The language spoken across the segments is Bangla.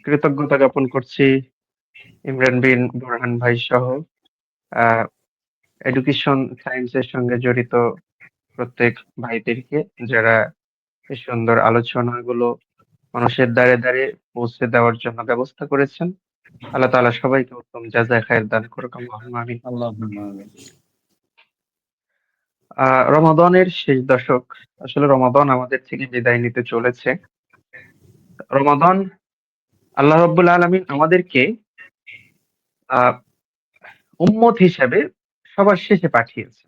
কৃতজ্ঞতা জ্ঞাপন করছি ইমরান বিন বোরহান ভাই সহ আ এডুকেশন সায়েন্স এর সঙ্গে জড়িত প্রত্যেক ভাইদেরকে যারা এই সুন্দর আলোচনাগুলো মানুষের দ্বারে পৌঁছে দেওয়ার জন্য ব্যবস্থা করেছেন। আল্লাহ তাআলা সবাইকে উত্তম জাযায়ে খায়ের দান করুক। আল্লাহুম্মা আমিন। আল্লাহুম্মা আমিন। আ রমাদানের শেষ দশক। আসলে রমাদান আমাদের থেকে বিদায় নিতে চলেছে। রমাদান আল্লাহ রাব্বুল আলামিন আমাদেরকে আ উম্মত হিসেবে সবার শেষে পাঠিয়েছে।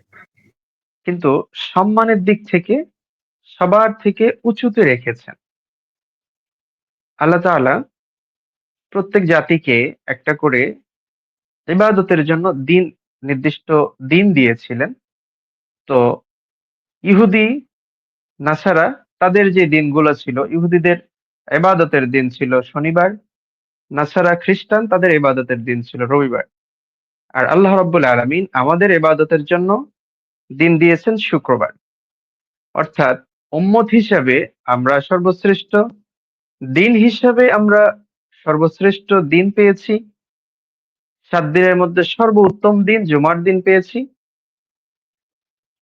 কিন্তু সম্মানের দিক থেকে সবার থেকে উঁচুতে রেখেছেন। আল্লাহ তাআলা প্রত্যেক জাতিকে একটা করে ইবাদতের জন্য নির্দিষ্ট দিন দিয়েছিলেন। তো ইহুদি, নাসারা তাদের যে দিনগুলো ছিল, ইহুদিদের ইবাদতের দিন ছিল শনিবার, নাসারা খ্রিস্টান তাদের ইবাদতের দিন ছিল রবিবার। আর আল্লাহ রাব্বুল আলামিন আমাদের ইবাদতের জন্য দিন দিয়েছেন শুক্রবার। অর্থাৎ উম্মত হিসাবে আমরা সর্বশ্রেষ্ঠ, দিন হিসাবে আমরা সর্বশ্রেষ্ঠ দিন পেয়েছি। ৭ দিনের মধ্যে সর্বোত্তম দিন জুমার দিন পেয়েছি।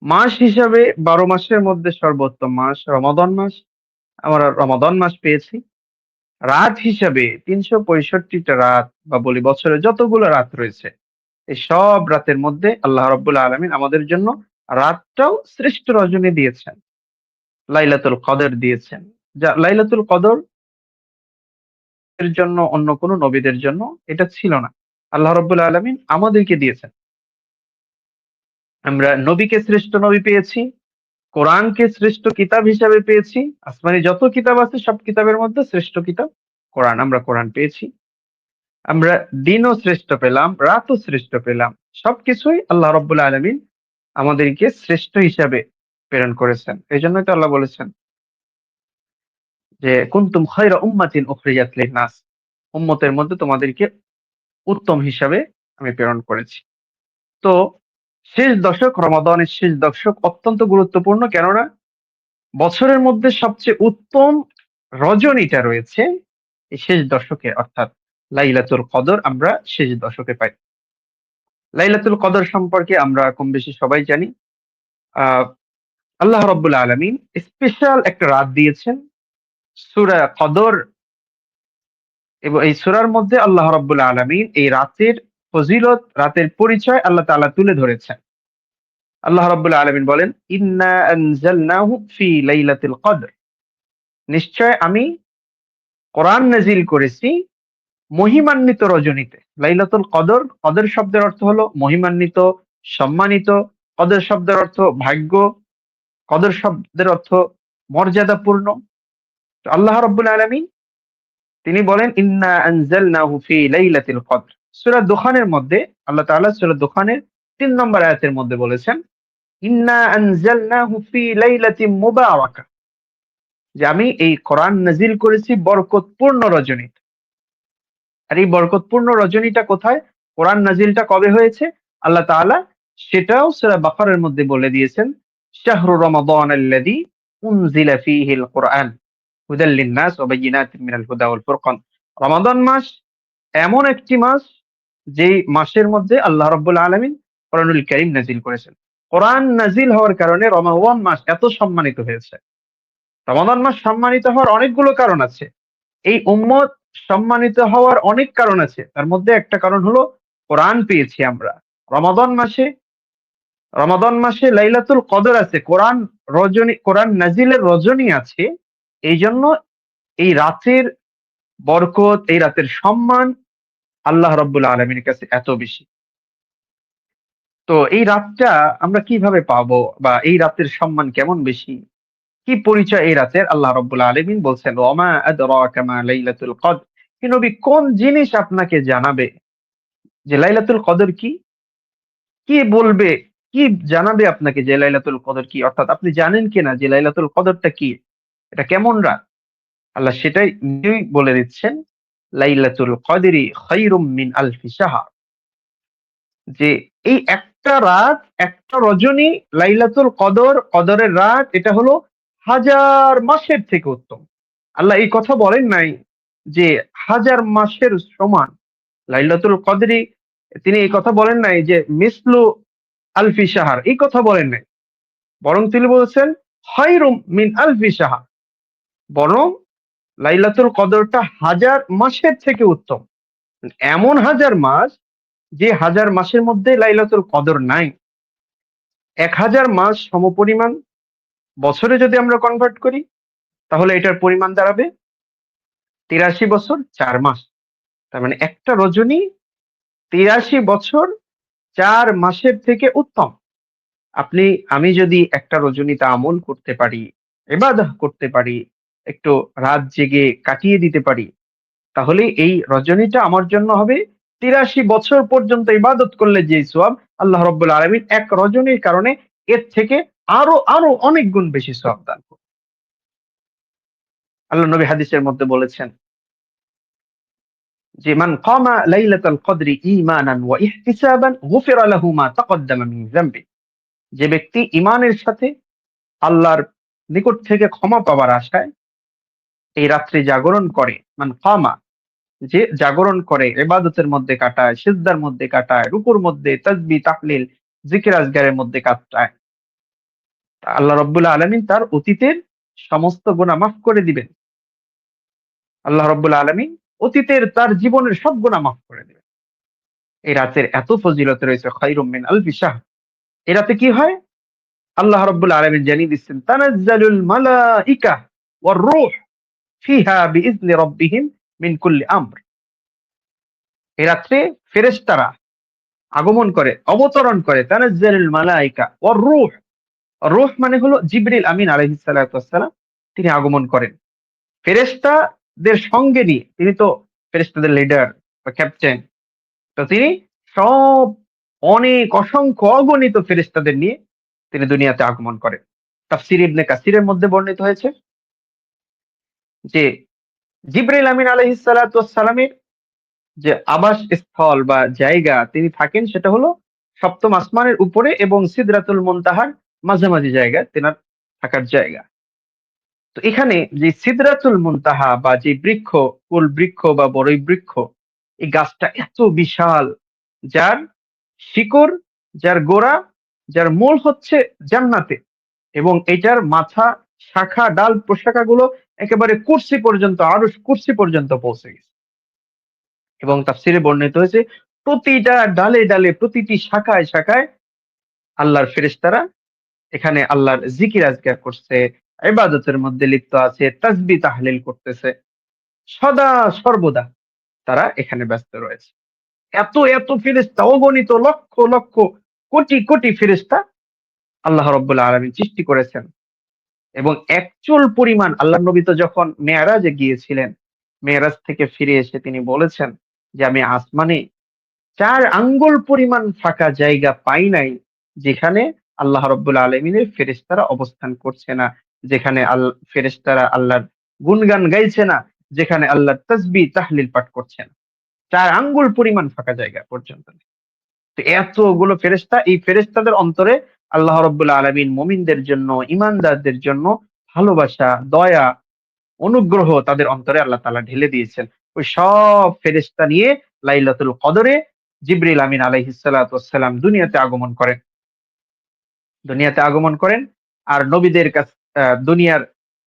মাস হিসাবে ১২ মাসের মধ্যে সর্বোত্তম মাস রমাদান মাস। আমরা রমাদান মাস পেয়েছি। রাত হিসাবে ৩৬৫ টা রাত বা বলি বছরে যতগুলো রাত রয়েছে, এই সব রাতের মধ্যে আল্লাহ রাব্বুল আলামিন আমাদের জন্য রাতটাও শ্রেষ্ঠ রজনী দিয়েছেন। লাইলাতুল কদর দিয়েছেন। যা লাইলাতুল কদর এর জন্য অন্য কোন নবীদের জন্য এটা ছিল না। আল্লাহ রাব্বুল আলামিন আমাদেরকে দিয়েছেন। আমরা নবীকে শ্রেষ্ঠ নবী পেয়েছি, কোরআনকে শ্রেষ্ঠ কিতাব হিসাবে পেয়েছি। আসমানি যত কিতাব আছে সব কিতাবের মধ্যে শ্রেষ্ঠ কিতাব কোরআন। আমরা কোরআন পেয়েছি। আমরা দিনও শ্রেষ্ঠ পেলাম, রাতও শ্রেষ্ঠ পেলাম। সবকিছুই আল্লাহ রাব্বুল আলামিন আমাদেরকে শ্রেষ্ঠ হিসাবে প্রেরণ করেছেন। এজন্যই তো আল্লাহ বলেছেন যে, "কুনতুম খায়রা উম্মাতিন উখরিজাত লিন-নাস।" উম্মতের মধ্যে তোমাদেরকে উত্তম হিসাবে আমি প্রেরণ করেছি। তো শেষ দশক, রমাদানের শেষ দশক অত্যন্ত গুরুত্বপূর্ণ। কেননা বছরের মধ্যে সবচেয়ে উত্তম রজনীটা রয়েছে এই শেষ দশকে, অর্থাৎ লাইলাতুল কদর আমরা শেষ দশকে পাই। লাইলাতুল কদর সম্পর্কে আমরা কম বেশি সবাই জানি। আ আল্লাহ রাব্বুল আলামিন স্পেশাল একটা রাত দিয়েছেন। সূরা কদর, এবং এই সূরার মধ্যে আল্লাহ রাব্বুল আলামিন এই রাতের ফজিলত, রাতের পরিচয় আল্লাহ তাআলা তুলে ধরেছেন। আল্লাহ রাব্বুল আলামিন বলেন, "ইন্না আনজালনাহু ফি লাইলাতিল কদর।" নিশ্চয় আমি কোরআন নাযিল করেছি মহিমান্বিত রজনীতে। লাইলাতুল কদর, কদর শব্দের অর্থ হলো মহিমান্বিত, সম্মানিত। কদর শব্দের অর্থ ভাগ্য, কদর শব্দের অর্থ মর্যাদাপূর্ণ। তো আল্লাহ রাব্বুল আলামিন তিনি বলেন, "ইন্না আনজালনাহু ফি লাইলাতিল কদর।" সূরা দুখানের মধ্যে আল্লাহ তাআলা সূরা দুখানের ৩ নম্বর আয়াতের মধ্যে বলেছেন, "ইন্না আনজালনাহু ফি লাইলাতিন মুবারাকাহ।" যে আমি এই কোরআন নাযিল করেছি বরকতপূর্ণ রজনীতে। আর এই বরকতপূর্ণ রজনীটা কোথায়? কোরআন নাজিলটা কবে হয়েছে? আল্লাহ তাআলা সেটাও সূরা বাকারার মধ্যে বলে দিয়েছেন, "শাহরু রমাদানাল্লাযী উনজিলা ফীহিল কুরআন হুদাল লিন-নাস ওয়া বায়্যিনাতিন মিনাল হুদা ওয়াল ফুরকান।" রমাদান মাস এমন একটি মাস যেই মাসের মধ্যে আল্লাহ রাব্বুল আলামিন কোরআনুল কারীম নাজিল করেছেন। কোরআন নাজিল হওয়ার কারণে রমাদান মাস এত সম্মানিত হয়েছে। রমাদান মাস সম্মানিত হওয়ার অনেকগুলো কারণ আছে। এই উম্মত সম্মানিত হওয়ার অনেক কারণ আছে। তার মধ্যে একটা কারণ হলো কোরআন পেয়েছি আমরা। রমাদান মাসে রমাদান মাসে লাইলাতুল কদর আছে। কোরআন নাজিলের রজনী আছে। এইজন্য এই রাতের বরকত, এই রাতের সম্মান আল্লাহ রাব্বুল আলামিনের কাছে এত বেশি। তো এই রাতটা আমরা কিভাবে পাবো বা এই রাতের সম্মান কেমন বেশি? কি পরিচয় এই রাতের? আল্লাহ রাব্বুল আলামিন বলছেন, "ওয়ামা আদরাকা মা লাইলাতুল কদর।" হে নবী, কোন জিনিস আপনাকে জানাবে যে লাইলাতুল কদর কি? কি বলবে? কি জানাবে আপনাকে যে লাইলাতুল কদর কি? অর্থাৎ আপনি জানেন কিনা যে লাইলাতুল কদরটা কি? এটা কেমন রাত? আল্লাহ সেটাই নিজেই বলে দিচ্ছেন, "লাইলাতুল কদরি খায়রুম মিন আলফি শাহর।" যে এই একটা রাত, একটা রজনী লাইলাতুল কদর, কদরের রাত এটা হলো হাজার মাসের থেকে উত্তম। আল্লাহ এই কথা বলেন নাই যে হাজার মাসের সমান লাইলাতুল কদরি, তিনি এই কথা বলেন নাই যে মিসলু আলফি শাহর, এই কথা বলেন নাই। বরং তিনি বলেছেন খায়রুম মিন আলফি শাহর, বরং লাইলাতুল কদরটা হাজার মাসের থেকে উত্তম। এমন হাজার মাস, যে হাজার মাসের মধ্যে লাইলাতুল কদর নাই। ১,০০০ মাস সমপরিমাণ বছরে যদি আমরা কনভার্ট করি, তাহলে এটার পরিমাণ দাঁড়াবে ৮৩ বছর ৪ মাস। তার মানে একটা রজনী ৮৩ বছর ৪ মাসের থেকে উত্তম। আমি যদি একটা রজনীতে আমল করতে পারি, ইবাদত করতে পারি, একটু রাত জেগে কাটিয়ে দিতে পারি, তাহলে এই রজনীটা আমার জন্য হবে ৮৩ বছর পর্যন্ত ইবাদত করলে যে সওয়াব, আল্লাহ রাব্বুল আলামিন এক রজনীর কারণে এর থেকে আরো অনেক গুণ বেশি সওয়াব দান করবেন। আল্লাহ নবী হাদিসের মধ্যে বলেছেন যে মান কামা লাইলাতাল কদরি ঈমানান ওয়া ইহতিসাবান গুফিরা লাহু মা তাকদ্দামা মিন যামবি। যে ব্যক্তি ঈমানের সাথে আল্লাহর নিকট থেকে ক্ষমা পাবার আশায় এই রাত্রি জাগরণ করে, মান কামা, যে জাগরণ করে, ইবাদতের মধ্যে কাটায়, সিজদার মধ্যে কাটায়, রুকুর মধ্যে তাসবিহ তাহলিল জিকির আজগারের মধ্যে কাটায়, আল্লাহ রাব্বুল আলামিন তার অতীতের সমস্ত গুনাহ মাফ করে দিবেন। আল্লাহ রাব্বুল আলামিন অতীতের তার জীবনের সব গুনাহ মাফ করে দিবেন। এই রাতের এত ফজিলত রয়েছে, খায়রুম মিন আলফি শাহর। এই রাতে কি হয়? আল্লাহ রাব্বুল আলামিন জানিয়ে দিচ্ছেন, তানাজ্জালুল মালাইকা ওয়ার রূহ ফিহা বিইذনি রাব্বিহিম মিন কুল্লি আমর। এই রাত্রে ফেরেশতারা আগমন করে, অবতরণ করে। তানাজ্জালুল মালাইকা ওয়ার রূহ, রূহ মানে হলো জিবরিল আমিন আলাইহিস সালাতু ওয়াস সালাম, তিনি আগমন করেন ফেরেশতাদের সঙ্গে নিয়ে। তিনি তো ফেরেশতাদের লিডার বা ক্যাপ্টেন। তো তিনি সব অনেক অসংখ্য অগণিত ফেরেশতাদের নিয়ে তিনি দুনিয়াতে আগমন করেন। তাফসীর ইবনে কাসিরের মধ্যে বর্ণিত হয়েছে যে জিবরাইল আমিন আলাইহিস সালাতু ওয়াস সালামের যে আবাস স্থল বা জায়গা তিনি থাকেন, সেটা হলো ৭ম আসমানের উপরে এবং সিদরাতুল মুনতাহার মাঝামাঝি জায়গায় তেনার থাকার জায়গা। তো এখানে যে সিদরাতুল মুনতাহা বা যে বৃক্ষ, কুল বৃক্ষ বা বড়ই বৃক্ষ, এই গাছটা এত বিশাল, যার শিকড়, যার গোড়া, যার মূল হচ্ছে জান্নাতে, এবং এটার মাথা, শাখা, ডাল, প্রশাখাগুলো একেবারে কুরসি পর্যন্ত, আরশ কুরসি পর্যন্ত পৌঁছে গেছে। এবং তাফসীরে বর্ণিত হয়েছে প্রতিটা ডালে ডালে, প্রতিটি শাখায় শাখায় আল্লাহর ফেরেশতারা এখানে আল্লাহর জিকির আজকার করছে, ইবাদতের মধ্যে লিপ্ত আছে, তাসবিহ তাহলিল করতেছে। সদা সর্বদা তারা এখানে ব্যস্ত রয়েছে। এত ফেরেশতা, অগণিত লক্ষ লক্ষ কোটি কোটি ফেরেশতা আল্লাহ রাব্বুল আলামিন সৃষ্টি করেছেন। এবং একচুল পরিমাণ, আল্লাহর নবী তো যখন মেরাজে গিয়েছিলেন, মেরাজ থেকে ফিরে এসে তিনি বলেছেন যে আমি আসমানে ৪ আঙ্গুল পরিমাণ ফাঁকা জায়গা পাই নাই, যেখানে আল্লাহ রাব্বুল আলামিনের ফেরেশতারা অবস্থান করছে না, যেখানে ফেরেশতারা আল্লাহর গুণগান গাইছে না, যেখানে আল্লাহর তাসবিহ তাহলিল পাঠ করছে না। ৪ আঙ্গুল পরিমাণ ফাঁকা জায়গা পর্যন্ত নেই। তো এতগুলো ফেরেশতা, এই ফেরেশতাদের অন্তরে আল্লাহ রাব্বুল আলামিন মুমিনদের জন্য, ঈমানদারদের জন্য ভালোবাসা, দয়া, অনুগ্রহ তাদের অন্তরে আল্লাহ তাআলা ঢেলে দিয়েছেন। ওই সব ফেরেশতা নিয়ে লাইলাতুল কদরে জিবরিল আমিন আলাইহিস সালাতু ওয়াস সালাম দুনিয়াতে আগমন করেন। আর নবীদের দুনিয়ার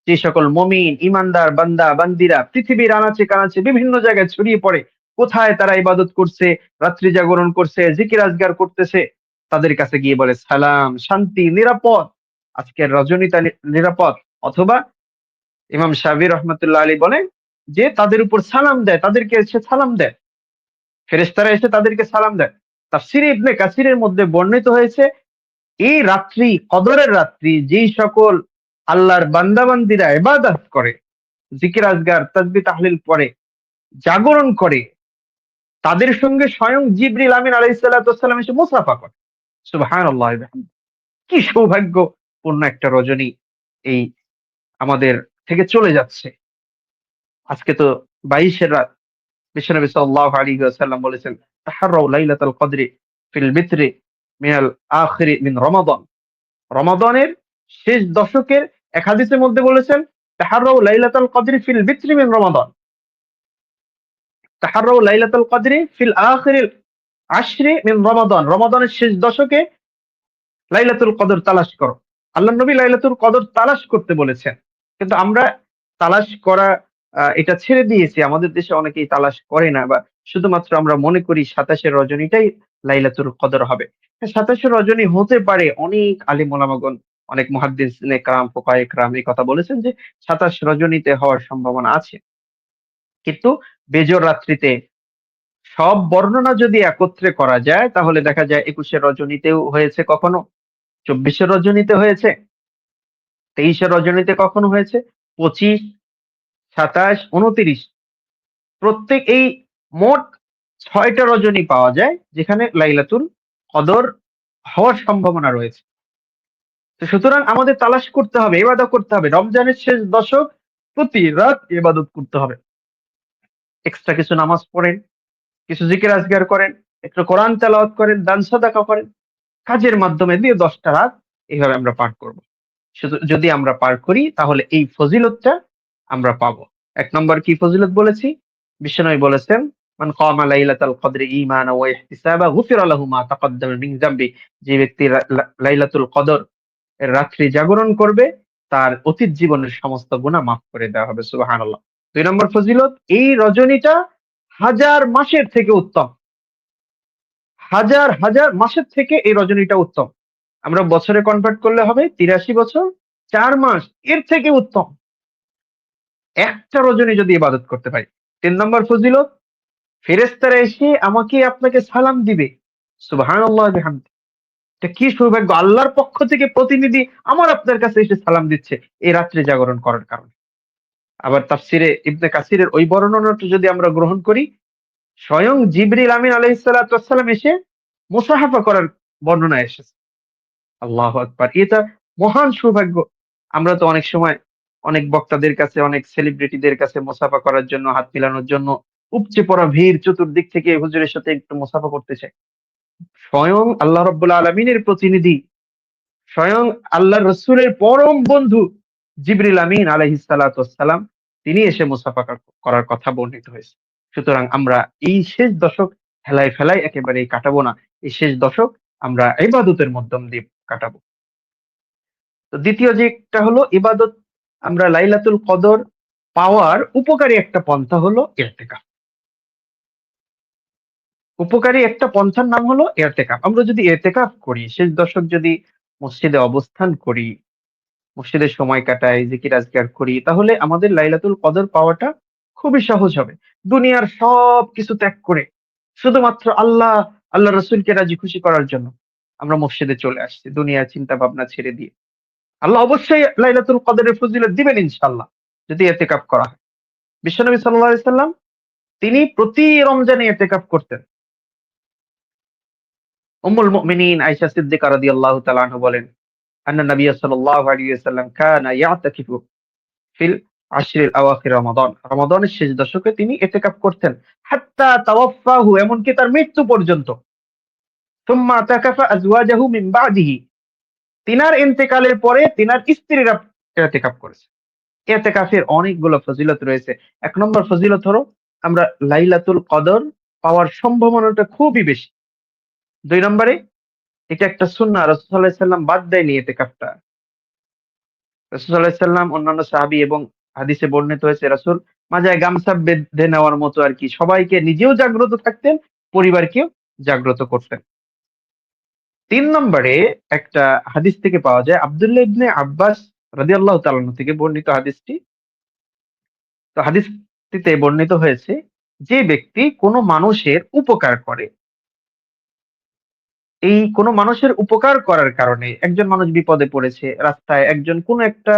যে সকল মুমিন, ঈমানদার বান্দা বান্দিরা পৃথিবীর আনাচে কানাচে বিভিন্ন জায়গায় ছড়িয়ে পড়ে, কোথায় তারা ইবাদত করছে, রাত্রি জাগরণ করছে, জিকির আজগার করতেছে, তাদের কাছে গিয়ে বলে সালাম, শান্তি, নিরাপদ, আজকের রজনীটা নিরাপদ। অথবা ইমাম শাফিঈ রহমাতুল্লাহ আলাইহি বলেন যে তাদের উপর সালাম দেয়, তাদেরকে এসে সালাম দেয়, ফেরেশতারা এসে তাদেরকে সালাম দেয়। তাফসীরে ইবনে কাসিরের মধ্যে বর্ণিত হয়েছে এই রাত্রি, কদরের রাত্রি, যেই সকল আল্লাহর বান্দাবান্দিরা ইবাদত করে, জিকির আজগার, তাসবিহ তাহলিল পড়ে, জাগরণ করে, তাদের সঙ্গে স্বয়ং জিবরিল আমিন আলাইহিস সালাতু ওয়াস সালাম এসে মুসাফা করে। সুবহানাল্লাহ ওয়া বিহামদিহি। কি সৌভাগ্যপূর্ণ একটা রজনী এই আমাদের থেকে চলে যাচ্ছে। আজকে তো ২২ এর রাত। বিশ্বনবী সাল্লাল্লাহু আলাইহি ওয়াসাল্লাম বলেছেন, তাহাররাউ লাইলাতাল কদরি ফিল বিত্রি মিনাল আখিরি মিন রমাদান। রমাদানের শেষ দশকের এক হাদিসের মধ্যে বলেছেন, তাহাররাউ লাইলাতাল কদরি ফিল বিত্রি মিন রমাদান। তাহাররাউ লাইলাতুল কদরি ফিল আখিরিল আশরি মিন রমাদান। রমাদানের শেষ দশকে লাইলাতুল কদর তালাশ করো। আল্লাহর নবী লাইলাতুল কদর তালাশ করতে বলেছেন। কিন্তু আমরা তালাশ করা এটা ছেড়ে দিয়েছি। আমাদের দেশে অনেকেই তালাশ করে না বা শুধুমাত্র আমরা মনে করি ২৭ এর রজনীটাই লাইলাতুল কদর হবে। হ্যাঁ, ২৭ এর রজনী হতে পারে। অনেক আলিম ওলামাগণ, অনেক মুহাদ্দিসিনে কেরাম, ফুকাহায়ে কেরাম এই কথা বলেছেন যে ২৭ রজনীতে হওয়ার সম্ভাবনা আছে। কিন্তু বেজোড় রাত্রিতে সব বর্ণনা যদি একত্রে করা যায় তাহলে দেখা যায় ২১ এর রজনীতেও হয়েছে কখনো, ২৪ এর রজনীতে হয়েছে, ২৩ এর রজনীতে কখনো হয়েছে, ২৫, ২৭, ২৯ প্রত্যেক এই মোট ৬ টা রজনী পাওয়া যায় যেখানে লাইলাতুল কদর হওয়ার সম্ভাবনা রয়েছে। তো সুতরাং আমাদের তালাশ করতে হবে, ইবাদত করতে হবে। রমজানের শেষ দশক প্রতি রাত ইবাদত করতে হবে। এক্সট্রা কিছু নামাজ পড়েন, কিছু জিকির আজগার করেন, একটু কোরআন তেলাওয়াত করেন, দান সাদাকা করেন। কাজের মাধ্যমে দিয়ে ১০ টা রাত এভাবে আমরা পার করব। শুধু যদি আমরা পার করি তাহলে এই ফজিলতটা আমরা পাবো। ১ নম্বর কি ফজিলত বলেছি? বিশ্বনবী বলেছেন, "মান কামা লাইলাতাল কদরি ঈমানান ওয়া ইহতিসাবা গুফিরা লাহু মা তাকাদ্দামা মিন যামবি।" যে ব্যক্তি লাইলাতুল কদর এর রাত্রি জাগরণ করবে তার অতীত জীবনের সমস্ত গুনাহ মাফ করে দেওয়া হবে। সুবহানাল্লাহ। ২ নম্বর ফজিলত, এই রজনীটা হাজার মাসের থেকে উত্তম। হাজার, হাজার মাসের থেকে এই রজনীটা উত্তম। আমরা বছরে কনভার্ট করলে হবে ৮৩ বছর, ৪ মাস এর থেকে উত্তম। একটা রজনী যদি ইবাদত করতে পারি। ৩ নম্বর ফজিলত, ফেরেশতারা এসে আমাকে আপনাকে সালাম দিবে। সুবহানাল্লাহ ওয়া বিহামদি। এটা কি সৌভাগ্য! আল্লাহর পক্ষ থেকে প্রতিনিধি আমার আপনার কাছে এসে সালাম দিচ্ছে এই রাত্রে জাগরণ করার কারণে। আবার তাফসিরে ইবনে কাসিরের ওই বর্ণনাটা যদি আমরা গ্রহণ করি, স্বয়ং জিবরিল আমিন আলাইহিস সালাতু ওয়াস সালাম এসে মুসাহাফা করার বর্ণনা এসেছে। আল্লাহু আকবার! এটা মহান সৌভাগ্য। আমরা তো অনেক সময় অনেক বক্তাদের কাছে, অনেক সেলিব্রিটিদের কাছে মুসাফা করার জন্য, হাত মিলানোর জন্য উপচে পড়া ভিড়, চতুর্দিক থেকে হুজুরের সাথে একটু মুসাফা করতে চাই। স্বয়ং আল্লাহ রাব্বুল আলামিনের প্রতিনিধি, স্বয়ং আল্লাহর রাসূলের পরম বন্ধু জিবরিল আমিন আলাইহিস সালাতু ওয়াস সালাম তিনি এসে মুসাফা করার কথা বর্ণিত হয়েছে। সুতরাং আমরা এই শেষ দশক হেলায় ফেলায় একেবারেই কাটাবো না। এই শেষ দশক আমরা ইবাদতের মাধ্যম দিয়ে কাটাবো। তো দ্বিতীয় যেটা হলো ইবাদত, আমরা লাইলাতুল কদর পাওয়ার উপকারী একটা পন্থা হলো ইর্তেকাফ। উপকারী একটা পন্থার নাম হলো ইর্তেকাফ। আমরা যদি ইর্তেকাফ করি, শেষ দশক যদি মসজিদে অবস্থান করি, মসজিদে সময় কাটাই, জিকির আজকার করি, তাহলে আমাদের লাইলাতুল কদর পাওয়াটা খুবই সহজ হবে। দুনিয়ার সবকিছু ত্যাগ করে শুধুমাত্র আল্লাহ, আল্লাহ রসুলকে রাজি খুশি করার জন্য আমরা মসজিদে চলে আসছি দুনিয়ার চিন্তা ভাবনা ছেড়ে দিয়ে। আল্লাহ অবশ্যই লাইলাতুল কদরের ফজিলত দিবেন ইনশাআল্লাহ যদি ইতিকাফ করা হয়। বিশ্বনবী সাল্লাল্লাহু আলাইহি সাল্লাম তিনি প্রতি রমজানে ইতিকাফ করতেন। উম্মুল মুমিনিন আয়েশা সিদ্দিকা রাদিয়াল্লাহু তাআলা আনহা বলেন, আন্না নবী সাল্লাল্লাহু আলাইহি ওয়াসাল্লাম কানা ইয়াতাকিফু ফিল আশরিল আওয়াখির রমাদান। রমাদানের শেষ দশকে তিনি ইতিকাফ করতেন। হাত্তা তাওয়াফাহু, এমনকি তার মৃত্যু পর্যন্ত। সুম্মা তাকাফা আজওয়াজাহু মিন বাদিহি, তিনার ইন্তেকালের পরে তিনার স্ত্রীরা ইতিকাফ করেছে। ইতিকাফের অনেকগুলো ফজিলত রয়েছে। ১ নম্বর ফজিলত হলো আমরা লাইলাতুল কদর পাওয়ার সম্ভাবনাটা খুবই বেশি। ২ নম্বরে এটা একটা সুন্নাহ, রাসূল সাল্লাল্লাহু আলাইহি সাল্লাম বাদ দেয়নি ইতিকাফটা। রাসূল সাল্লাল্লাহু আলাইহি সাল্লাম, অন্যান্য সাহাবী এবং হাদিসে বর্ণিত হয়েছে রাসূল মাজায় গামছা বেঁধে নেওয়ার মতো আরকি সবাইকে নিজেও জাগ্রত থাকতেন, পরিবারকেও জাগ্রত করতেন। ৩ নম্বরে একটা হাদিস থেকে পাওয়া যায় আব্দুল্লাহ ইবনে আব্বাস রাদিয়াল্লাহু তাআলা আনহু থেকে বর্ণিত হাদিসটি। তো হাদিসটিতে বর্ণিত হয়েছে, যে ব্যক্তি কোনো মানুষের উপকার করে, এই কোনো মানুষের উপকার করার কারণে একজন মানুষ বিপদে পড়েছে, রাস্তায় একজন কোনো একটা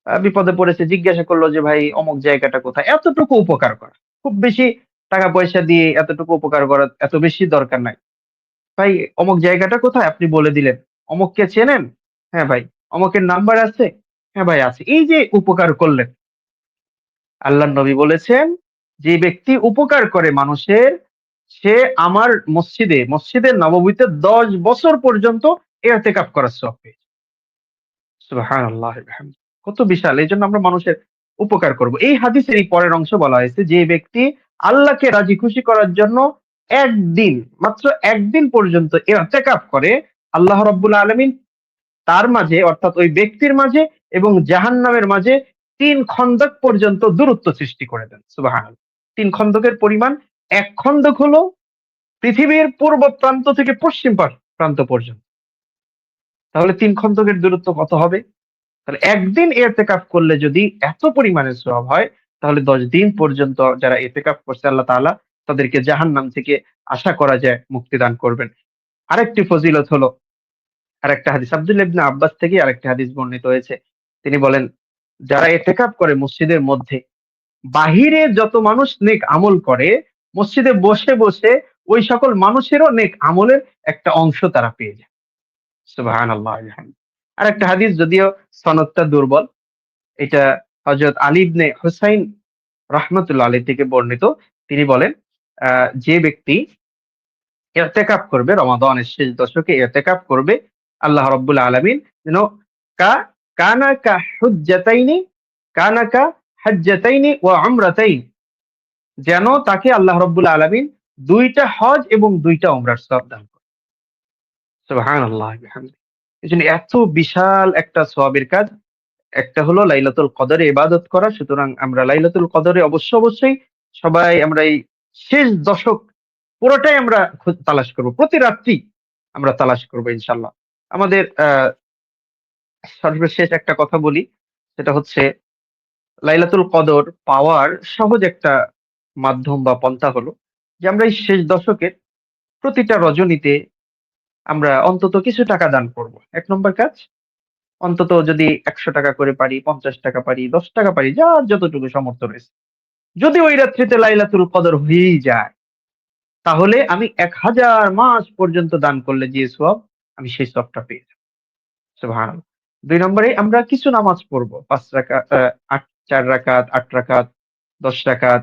বিপদে পড়েছে, জিজ্ঞাসা করলো যে ভাই অমুক জায়গাটা কোথায়? এতটুকু উপকার করা। খুব বেশি টাকা পয়সা দিয়ে এতটুকু উপকার করার এত বেশি দরকার নাই। ভাই অমুক জায়গাটা কোথায়? আপনি বলে দিলেন। অমুককে চেনেন? হ্যাঁ ভাই। অমুকের নাম্বার আছে? হ্যাঁ ভাই আছে। এই যে উপকার করলেন, আল্লাহর নবী বলেছেন, যে ব্যক্তি উপকার করে মানুষের, সে আমার মসজিদে নববীতে ১০ বছর পর্যন্ত ইতিকাফ করার সওয়াব পেয়েছে। সুবহানাল্লাহি ওয়া বিহামদিহি। কত বিশাল! এজন্য আমরা মানুষের উপকার করব। এই হাদিসের এই পরের অংশ বলা হয়েছে, যে ব্যক্তি আল্লাহকে রাজি খুশি করার জন্য একদিন, মাত্র একদিন পর্যন্ত ইতিকাফ করে, আল্লাহ রাব্বুল আলামিন তার মাঝে, অর্থাৎ ওই ব্যক্তির মাঝে এবং জাহান্নামের মাঝে ৩ খন্দক পর্যন্ত দূরত্ব সৃষ্টি করে দেন। সুবহানাল্লাহ। ৩ খন্দকের পরিমাণ, ১ খন্দক হলো পৃথিবীর পূর্ব প্রান্ত থেকে পশ্চিম প্রান্ত পর্যন্ত। তাহলে ৩ খন্দকের দূরত্ব কত হবে? তাহলে একদিন ইতিকাফ করলে যদি এত পরিমাণে সওয়াব হয়, তাহলে ১০ দিন পর্যন্ত যারা ইতিকাফ করছে আল্লাহ তাআলা তাদেরকে জাহান্নাম থেকে আশা করা যায় মুক্তি দান করবেন। আরেকটি ফজিলত হলো, আরেকটা হাদিস আব্দুল্লাহ ইবনে আব্বাস থেকে আরেকটা হাদিস বর্ণিত হয়েছে। তিনি বলেন, যারা ইতিকাফ করে মসজিদের মধ্যে, বাহিরে যত মানুষ নেক আমল করে, মসজিদে বসে, বসে ওই সকল মানুষেরও নেক আমলের একটা অংশ তারা পেয়ে যায়। সুবহানাল্লাহ ওয়া বিহামদিহি। আরেকটা হাদিস, যদিও সনদটা দুর্বল, এটা হযরত আলী ইবনে হুসাইন রাহমাতুল্লাহ আলাইহি থেকে বর্ণিত। তিনি বলেন, যে ব্যক্তি ইতিকাফ করবে, রমাদানের শেষ দশকে ইতিকাফ করবে, আল্লাহ রাব্বুল আলামিন যেন কা কানা কা হুজ্জাতাইনি কানা কা হাজ্জাতাইনি ওয়া উমরাতাইন, যেন তাকে আল্লাহ রাব্বুল আলামিন ২ টা হজ এবং ২ টা উমরার সওয়াব দান করেন। সুবহানাল্লাহ ওয়া বিহামদিহি। এজন্য এত বিশাল একটা সওয়াবের কাজ। একটা হলো লাইলাতুল কদরে ইবাদত করা। সুতরাং আমরা লাইলাতুল কদরে অবশ্যই সবাই আমরা এই শেষ দশক পুরোটাই আমরা তালাশ করব। প্রতি রাত্রি আমরা তালাশ করব ইনশাআল্লাহ। আমাদের সর্বশেষ একটা কথা বলি, সেটা হচ্ছে লাইলাতুল কদর পাওয়ার সহজ একটা মাধ্যম বা পন্থা হলো যে আমরা এই শেষ দশকের প্রতিটা রজনীতে আমরা অন্তত কিছু টাকা দান করব। ১ নম্বর কাজ, অন্তত যদি ৳১০০ করে পারি, ৳৫০ পারি, ৳১০ পারি, যার যতটুকু সামর্থ্য রয়েছে। যদি ওই রাত্রিতে লাইলাতুল কদর হয়েই যায়, তাহলে আমি ১০০০ মাস পর্যন্ত দান করলে যে সওয়াব, আমি সেই সওয়াবটা পেয়ে যাব। সুবহানাল্লাহ। ২ নম্বরে আমরা কিছু নামাজ পড়ব। ৫ রাকাত, ৪ রাকাত, ৮ রাকাত, ১০ রাকাত,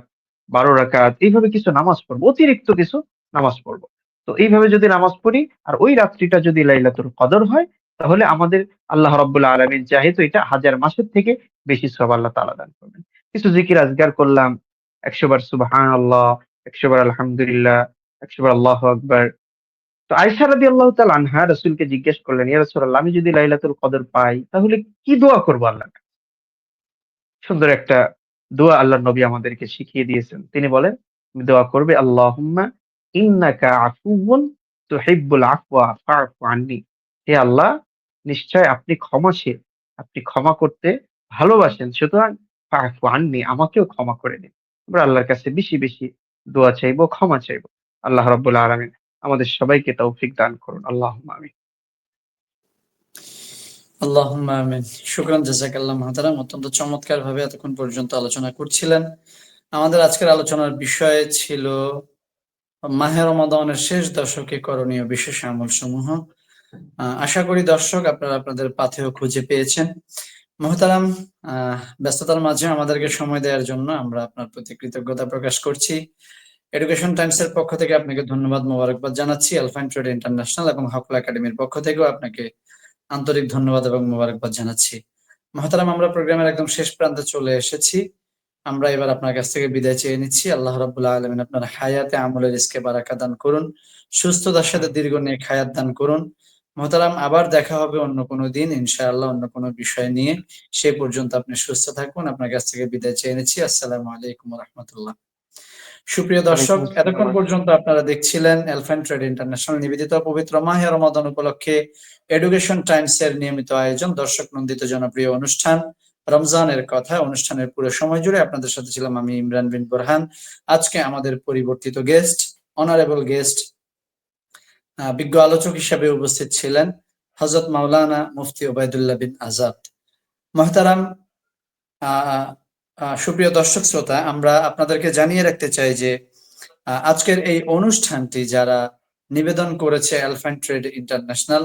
১২ রাকাত, এইভাবে কিছু নামাজ পড়ব। অতিরিক্ত কিছু নামাজ পড়ব। তো এইভাবে যদি নামাজ পড়ি আর ওই রাত্রিটা যদি লাইলাতুল কদর হয়, তাহলে আমাদের আল্লাহ রাব্বুল আলামিন চাহে তো এটা ১০০০ মাসের থেকে বেশি সওয়াব আল্লাহ তাআলা দান করবেন। কিছু জিকির আজকার করলাম, ১০০ বার সুবহানাল্লাহ, ১০০ বার আলহামদুলিল্লাহ, ১০০ বার আল্লাহু আকবার। তো আয়েশা রাদিয়াল্লাহু তাআলা আনহা রাসূলকে জিজ্ঞেস করলেন, ইয়া রাসূলুল্লাহ, আমি যদি লাইলাতুল কদর পাই তাহলে কি দোয়া করব আল্লাহর কাছে? সুন্দর একটা দোয়া আল্লাহর নবী আমাদেরকে শিখিয়ে দিয়েছেন। তিনি বলেন, তুমি দোয়া করবে, আল্লাহুম্মা ইন্নাকা আফুউন তুহিব্বুল আফওয়া ফা'ফু আন্নি। হে আল্লাহ, নিশ্চয় আপনি ক্ষমাশীল। আপনি ক্ষমা করতে ভালোবাসেন। সুতরাং ফা'ফু আন্নি, আমাকেও ক্ষমা করে দিন। আমরা আল্লাহর কাছে বেশি দোয়া চাইবো, ক্ষমা চাইবো। আল্লাহ রাব্বুল আলামিন আমাদের সবাইকে তৌফিক দান করুন। আল্লাহুম্মা আমিন। আল্লাহুম্মা আমিন। শুকরান, জাযাকাল্লাহ মুহতারাম। অত্যন্ত চমৎকারভাবে এতক্ষণ পর্যন্ত আলোচনা করছিলেন। আমাদের আজকের আলোচনার বিষয় ছিল মাহে রমাদানের শেষ দশকে করণীয় বিশেষ আমলসমূহ। আশা করি দর্শক আপনারা আপনাদের পাথেয় খুঁজে পেয়েছেন। মুহতারাম, ব্যস্ততার মাঝে আমাদেরকে সময় দেওয়ার জন্য আমরা আপনার প্রতি কৃতজ্ঞতা প্রকাশ করছি। এডুকেশন টাইমস এর পক্ষ থেকে আপনাকে ধন্যবাদ, মোবারকবাদ জানাচ্ছি। আলফাইন ট্রেড ইন্টারন্যাশনাল এবং হকলা একাডেমির পক্ষ থেকেও আপনাকে আন্তরিক ধন্যবাদ এবং মোবারকবাদ জানাচ্ছি। মহতারাম, আমরা প্রোগ্রামের একদম শেষ প্রান্তে চলে এসেছি। আমরা এবার আপনার কাছ থেকে বিদায় চেয়ে নিচ্ছি। আল্লাহ রাব্বুল আলামিন আপনার হায়াতে আমলের রিজকে বারাকা দান করুন, সুস্থতার সাথে দীর্ঘ নেক হায়াত দান করুন। মহতারাম, আবার দেখা হবে অন্য কোনো দিন ইনশাআল্লাহ, অন্য কোনো বিষয় নিয়ে। সে পর্যন্ত আপনি সুস্থ থাকুন। আপনার কাছ থেকে বিদায় চেয়ে নিচ্ছি। আসসালামু আলাইকুম ওয়া রাহমাতুল্লাহ। সুপ্রিয় দর্শক, ওয়ালাইকুম আসসালাম এতক্ষণ ওয়া পর্যন্ত রাহমাতুল্লাহ। আপনারা দেখছিলেন এলফ্যান ট্রেড ইন্টারন্যাশনাল নিবেদিত পবিত্র মাহে রমাদান উপলক্ষে এডুকেশন টাইমস এর নিয়মিত আয়োজন, দর্শক নন্দিত জনপ্রিয় অনুষ্ঠান রমজানের কথা। অনুষ্ঠানের পুরো সময় জুড়ে আপনাদের সাথে ছিলাম আমি, ইমরান বিন বোরহান। আজকে আমাদের পরিবর্তিত গেস্ট, অনারেবল গেস্ট, বিজ্ঞ আলোচক হিসেবে উপস্থিত ছিলেন হযরত মাওলানা মুফতি ওবায়দুল্লাহ বিন আজাদ। মহতারাম, সুপ্রিয় দর্শক শ্রোতা, আমরা আপনাদেরকে জানিয়ে রাখতে চাই যে আজকের এই অনুষ্ঠানটি যারা নিবেদন করেছে এলফ্যান্ট ট্রেড ইন্টারন্যাশনাল,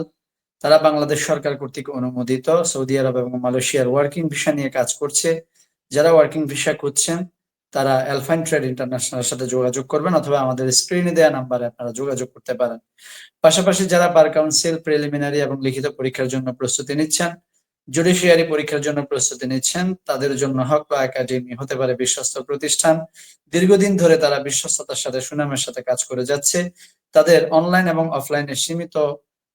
তারা বাংলাদেশ সরকার কর্তৃক অনুমোদিত, সৌদি আরব এবং মালয়েশিয়ার ওয়ার্কিং ভিসা নিয়ে কাজ করছে। যারা ওয়ার্কিং ভিসা খুঁজছেন তারা এলফ্যান্ট ট্রেড ইন্টারন্যাশনালের সাথে যোগাযোগ করবেন অথবা আমাদের স্ক্রিনে দেওয়া নাম্বারে আপনারা যোগাযোগ করতে পারেন। পাশাপাশি যারা বার কাউন্সিল, প্রিলিমিনারি এবং লিখিত পরীক্ষার জন্য প্রস্তুতি নিচ্ছেন, জুডিশিয়ারি পরীক্ষার জন্য প্রস্তুতি নিচ্ছেন, তাদের জন্য হক ল একাডেমি হতে পারে বিশ্বস্ত প্রতিষ্ঠান। দীর্ঘদিন ধরে তারা বিশ্বস্ততার সাথে সুনামের সাথে কাজ করে যাচ্ছে। তাদের অনলাইন এবং অফলাইনে সীমিত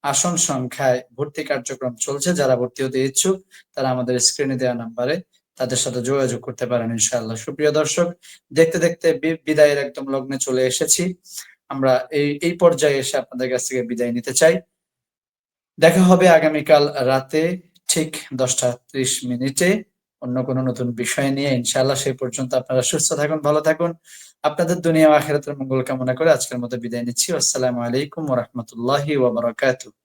আসন সংখ্যায় ভর্তি কার্যক্রম চলছে। যারা ভর্তি হতে ইচ্ছুক তারা আমাদের স্ক্রিনে দেওয়া নাম্বারে তাদের সাথে যোগাযোগ করতে পারেন ইনশাআল্লাহ। সুপ্রিয় দর্শক, দেখতে দেখতে বিদায়ের একদম লগ্নে চলে এসেছি। আমরা এই পর্যায়ে এসে আপনাদের কাছ থেকে বিদায় নিতে চাই। দেখা হবে আগামীকাল রাতে ঠিক 10:30 অন্য কোনো নতুন বিষয় নিয়ে ইনশাআল্লাহ। সেই পর্যন্ত আপনারা সুস্থ থাকুন, ভালো থাকুন। আপনাদের দুনিয়া ও আখিরাতের মঙ্গল কামনা করে আজকের মতো বিদায় নিচ্ছি। আসসালামু আলাইকুম ওয়া রাহমাতুল্লাহি ওয়া বারাকাতুহু।